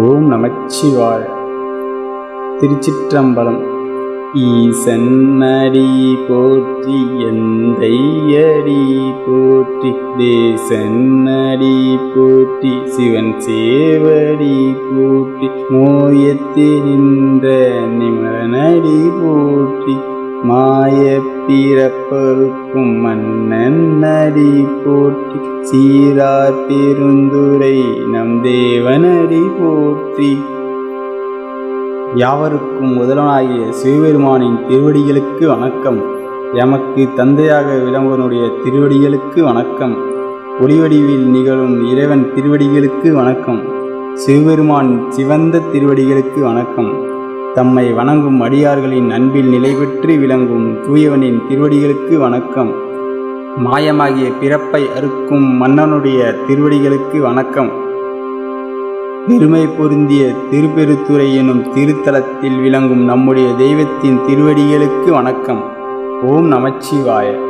ஓம் நமச்சிவாய. திருச்சிற்றம்பலம். ஈசன்னடி போற்றி எந்தையடி போற்றி, தேசன்னடி போற்றி சிவன் சேவடி போற்றி, மோயத்தில் நின்ற நிமலனடி போற்றி, மாய பிறப்பருக்கும் மன்னனடி போற்றி, சீரார் பெருந்துரை நம் தேவனடி போற்றி. யாவருக்கும் முதலனாகிய சிவபெருமானின் திருவடிகளுக்கு வணக்கம். எமக்கு தந்தையாக விளங்குவனுடைய திருவடிகளுக்கு வணக்கம். ஒளிவடிவில் நிகழும் இறைவன் திருவடிகளுக்கு வணக்கம். சிவபெருமான் சிவந்த திருவடிகளுக்கு வணக்கம். தம்மை வணங்கும் அடியார்களின் அன்பில் நிலை பெற்று விளங்கும் தூயவனின் திருவடிகளுக்கு வணக்கம். மாயமாகிய பிறப்பை அறுக்கும் மன்னனுடைய திருவடிகளுக்கு வணக்கம். பெருமை பொருந்திய திருப்பெருத்துறை எனும் திருத்தலத்தில் விளங்கும் நம்முடைய தெய்வத்தின் திருவடிகளுக்கு வணக்கம். ஓம் நமச்சிவாய.